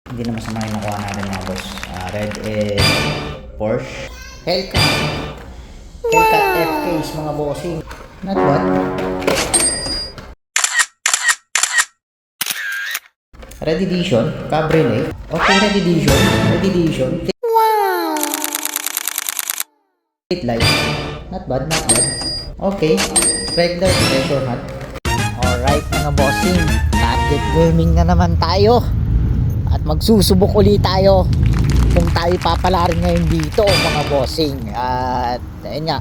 Hindi na masama yung nakuha natin mga boss. Red Ed Porsche Hellcat. Hellcat F-Case mga bossing. Not what? Red Edition Cabriolet. Okay, Red Edition. Red Edition. Wow! Light. Not bad, not bad. Okay. Regular treasure hunt. Alright mga bossing. Target gaming na naman tayo. At magsusubok ulit tayo kung tayo papalarin ngayon dito mga bossing. At ayun nga,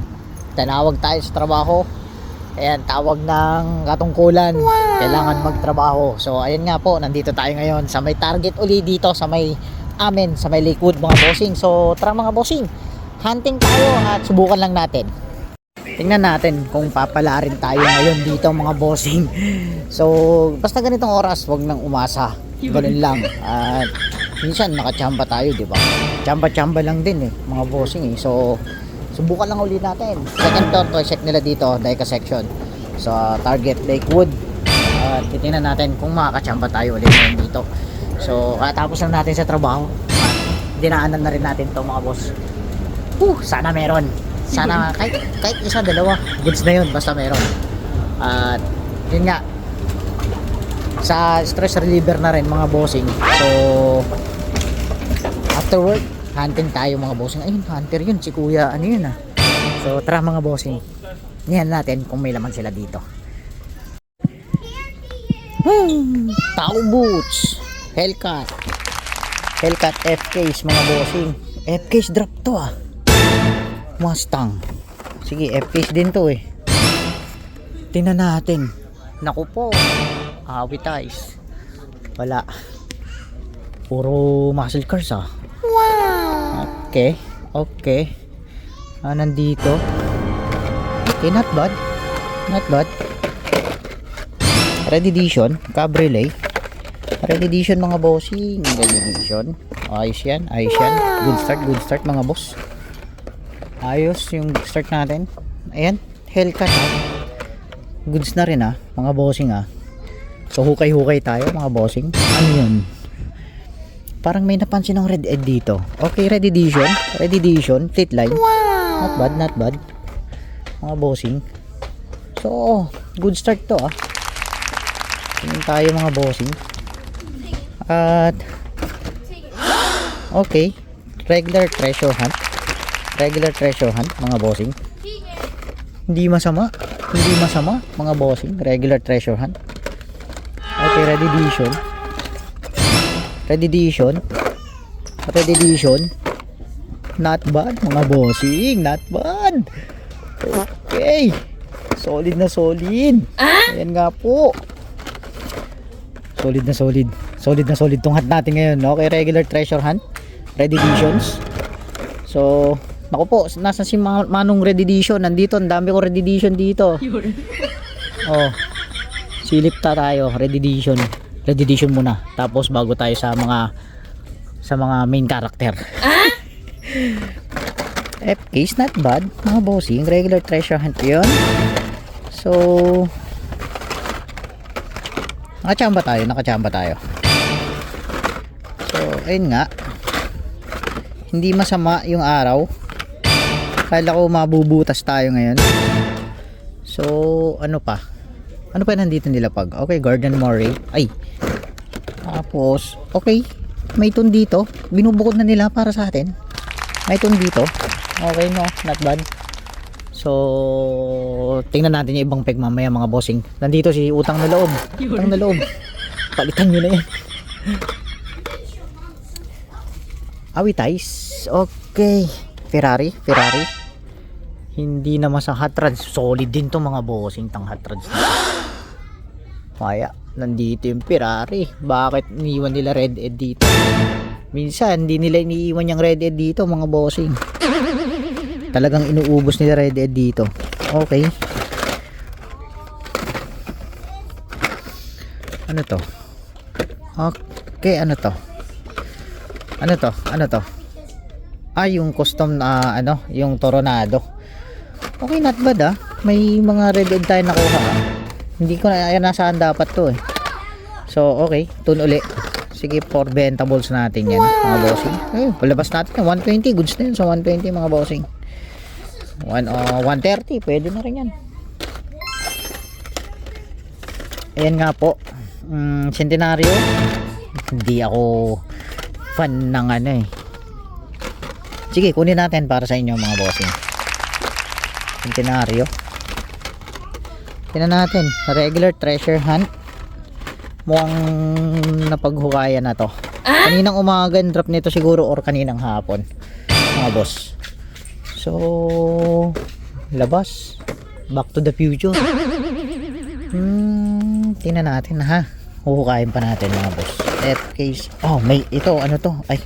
tanawag tayo sa trabaho. Ayan, tawag ng katungkulan. Kailangan magtrabaho. So ayun nga po, nandito tayo ngayon sa may target uli dito sa may amin, sa may Lakewood mga bossing. So tara mga bossing, hunting tayo at subukan lang natin. Tingnan natin kung papalarin tayo ngayon dito mga bossing. So basta ganitong oras, wag nang umasa. Ganun lang. At minsan nakachamba tayo, di ba? Chamba-chamba lang din mga bossing So subukan lang ulit natin. Second to check nila dito, Daika section. So target Lakewood. At titingnan natin kung makakachamba tayo ulit ngayon dito. So katapos lang natin sa trabaho. Dinaanan na rin natin to mga boss. Sana meron. Sana kahit isa, dalawa, goods na yun, basta meron. At yun nga, sa stress reliever na rin mga bossing. So after work, hunting tayo mga bossing. Ayun, hunter yun, si kuya, ano yun So tara mga bossing, niyan natin kung may laman sila dito. Tao boots Hellcat F-Case mga bossing. F-Case drop to Mustang. Sige, F-Case din to tingnan natin. Naku po, awit eyes, wala, puro muscle cars Wow. Okay. Nandito. Okay, not bad. Red Edition Cabriolet. Red Edition mga bossing. Red Edition. Ayos yan. Good start mga boss. Ayos yung start natin. Ayan, Hellcat goods na rin mga bossing So hukay tayo mga bossing. Ano yun? Parang may napansin ng Red Ed dito. Okay, Red Edition fleet line. Wow. Not bad mga bossing. So good start to tingin tayo mga bossing. At okay, regular treasure hunt mga bossing. Hindi masama mga bossing. Regular treasure hunt. Okay, Red Edition not bad mga bossing, not bad. Okay, solid na solid. Ayan nga po, solid na solid tong hunt natin ngayon. Okay, regular treasure hunt, Red Editions. So naku po, nasa si Manong Red Edition. Nandito, ang dami ko Red Edition dito. Silip tayo, Red Edition muna. Tapos bago tayo sa mga main character. F-Case not bad mga bossing. Regular treasure hunt yun. So nakachamba tayo. So ayun nga, hindi masama yung araw. Kala ko mabubutas tayo ngayon. So ano pa nandito nila pag? Okay, Garden Moray. Ay, tapos okay, may tun dito. Binubukod na nila para sa atin. May tun dito. Okay, no, not bad. So tingnan natin yung ibang peg mamaya mga bossing. Nandito si Utang na Loob. Palitan nyo na yan. Awitais. Okay, Ferrari. Hindi naman sa hot rods. Solid din to mga bossing, tang hot rods na. Kaya nandito yung Ferrari. Bakit iniwan nila Red Ed dito? Minsan hindi nila iniiwan yung Red Ed dito mga bossing. Talagang inuubos nila Red Ed dito. Okay, ano to? Okay, ano to? Yung custom na yung Toronado. Okay, not bad May mga Red Ed tayo nakuha Hindi ko na nasaan dapat to So okay, tun uli. Sige. sige, for bentables natin yan mga bossing. Palabas natin yan, 120, goods na yun sa 120 mga bossing. 130, pwede na rin yan. Ayan nga po, Centenario, hindi ako fan ng ano eh. Sige, kunin natin para sa inyo mga bossing. Centenario. Tingnan natin, regular treasure hunt. Mukhang napaghukayan na to. Kaninang umaga drop nito siguro or kaninang hapon mga boss. So labas, Back to the Future. Tingnan natin ha, huhukayin pa natin mga boss. F-case, oh may ito, ano to, ay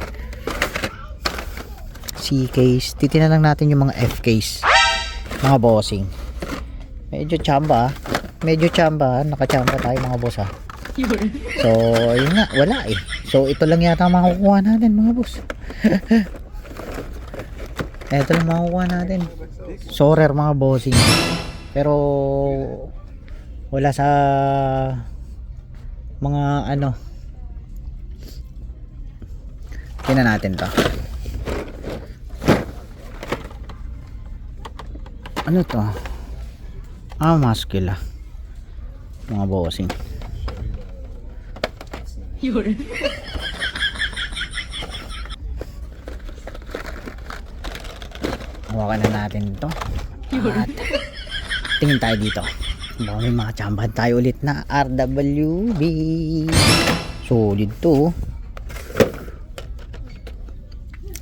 C-case. Titingnan lang natin yung mga F-case mga bossing. Medyo chamba, nakachamba tayo mga boss ha. So yun nga, wala eh. So ito lang yata makukuha natin mga boss. Ito lang makukuha natin. Sorer mga bossing. Pero wala sa mga ano. Tingnan natin to. Ano to? Muscular mga bossing. Yun. Hawakan na natin ito. At tingin tayo dito. Baka may mga tsambahan tayo ulit na RWB. Solid to.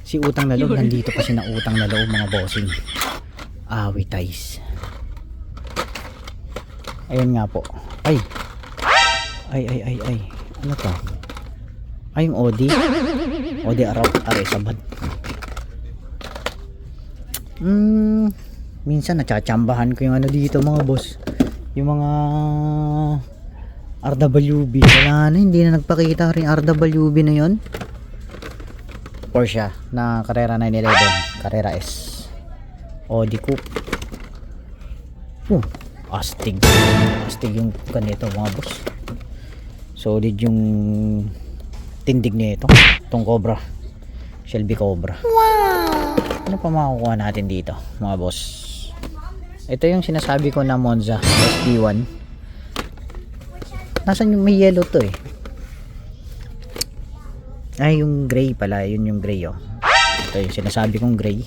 Si Utang na Loob, nandito pa si na Utang na Loob mga bossing. Awitays. Ayun nga po. Ay. Ano to? Ay, yung OD. OD Aresabad. Minsan nachachambahan ko yung ano dito mga boss. Yung mga RWB. Wala na, hindi na nagpakita rin RWB na yun. Porsche na Carrera 911. Carrera S. OD Coupe. Astig yung ganito mga boss. Solid yung tindig niya itong Cobra, Shelby Cobra. Wow! Ano pa makukuha natin dito mga boss? Ito yung sinasabi ko na Monza SP1. Nasaan yung may yellow to eh? Ay, yung gray pala, yun yung gray oh. Ito yung sinasabi kong gray.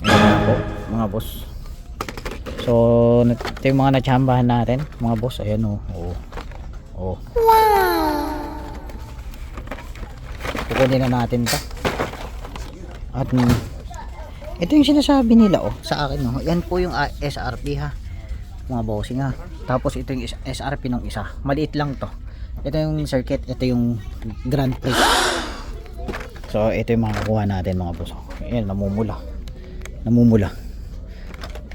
Ayan po mga boss. So ito yung mga natsambahan natin mga boss. Ayan oh. Wow! Kukunin na natin to. At ito yung sinasabi nila oh sa akin no. Yan po yung SRP ha mga bossing ha. Tapos ito yung SRP ng isa. Maliit lang to. Ito yung circuit, ito yung Grand Prix. So ito yung mga kukuha natin mga boss. Ayan, namumula.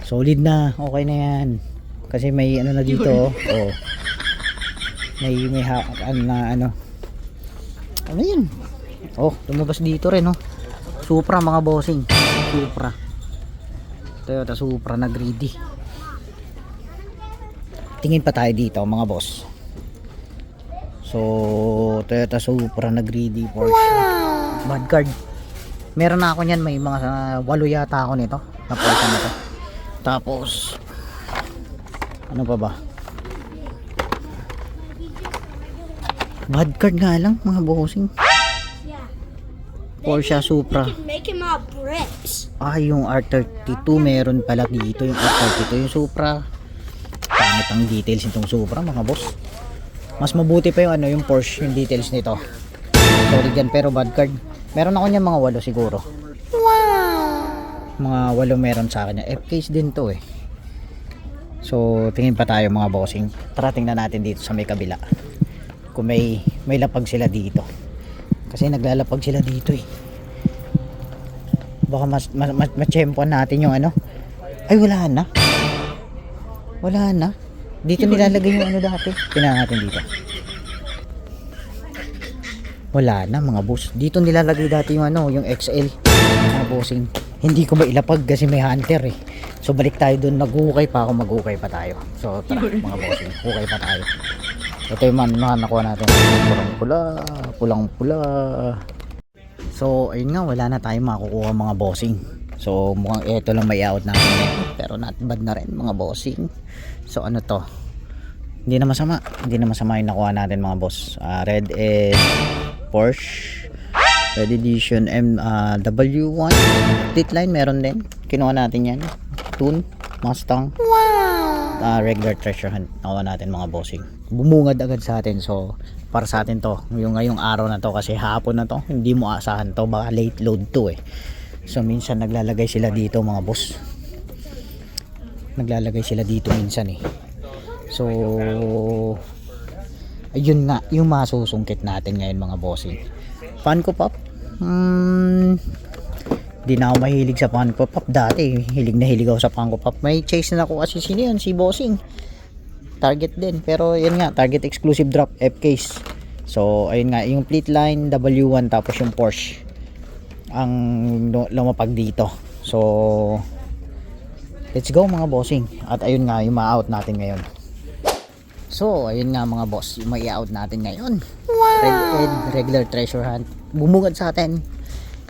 Solid na, okay na yan. Kasi may ano na dito oh. May ano yun? Oh, lumabas dito rin oh. Supra mga bossing. Supra. Toyota Supra na greedy. Tingin pa tayo dito mga boss. So Toyota Supra na greedy Porsche. Bad card. Meron na ako niyan, may mga 8 yata ako nito na Porsche na to. Tapos ano pa ba? Bad card nga lang mga bossing. Porsche Supra. Yung R32 meron pala dito, yung R32, yung Supra. Pangit ang details nitong Supra mga boss. Mas mabuti pa yung ano, yung Porsche, yung details nito. Sorry dyan, pero bad card. Meron ako niyan mga 8 siguro. Mga 8 meron sa akin. F-case din to eh. So tingin pa tayo mga bossing. Tara tingnan natin dito sa may kabila. Kung may lapag sila dito. Kasi naglalapag sila dito eh. Baka matsyempoan natin yung ano. Ay wala na. Dito nilalagay yung ano dati. Tingnan natin dito. Wala na mga boss. Dito nilalagay dati yung ano, yung XL. Mga bossing. Hindi ko mailapag kasi may hunter eh. So balik tayo doon, mag-ukay pa ako, mag-ukay pa tayo. So tara mga bossing, ukay pa tayo. Ito yung nakuha natin. Pulang pula. So ayun nga, wala na tayong makukuha mga bossing. So mukhang ito lang may out natin. Pero not bad na rin mga bossing. So ano to? Hindi na masama yung nakuha natin mga boss. Red Edge Porsche Red Edition W1 Fleet line meron din. Kinuha natin yan. Tune Mustang. Regular treasure hunt nakuha natin mga bossing. Bumungad agad sa atin, so para sa atin to yung ngayong araw na to, kasi hapon na to hindi mo asahan to, baka late load to eh. So minsan naglalagay sila dito mga boss, naglalagay sila dito minsan eh. So ayun nga yung masusungkit natin ngayon mga bossing. Funko Pop, di na ako mahilig sa Funko Pop dati. Hilig na hilig ako sa Funko Pop. May chase na ako kasi sino yun, si Bossing. Target din, pero yun nga, Target exclusive drop F-case. So ayun nga, yung Fleet line W1 tapos yung Porsche ang lumapag dito. So let's go mga bossing. At ayun nga yung ma-out natin ngayon. So ayun nga mga boss, yung ma-out natin ngayon. Red Ed regular treasure hunt. Bumungad sa atin.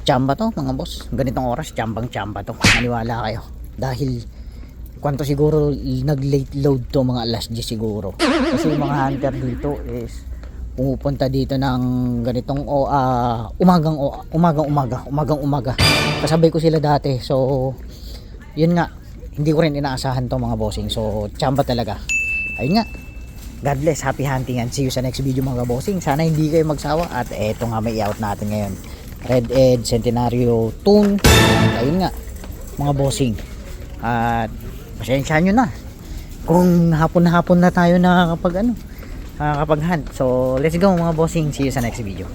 Chamba to mga boss. Ganitong oras chamba to. Maniwala kayo. Dahil kwanto siguro nag-late load to, mga alas 10 siguro. Kasi yung mga hunter dito is pumupunta dito ng ganitong umagang-umaga. Kasabay ko sila dati. So yun nga, hindi ko rin inaasahan to mga bossing. So chamba talaga. Ayun nga. God bless, happy hunting, and see you sa next video mga bossing. Sana hindi kayo magsawa. At eto nga may out natin ngayon. Red Edge Centenario Tune. Ayun nga mga bossing. At pasensyahan nyo na kung hapon na tayo nakakapag hunt. So let's go mga bossing, see you sa next video.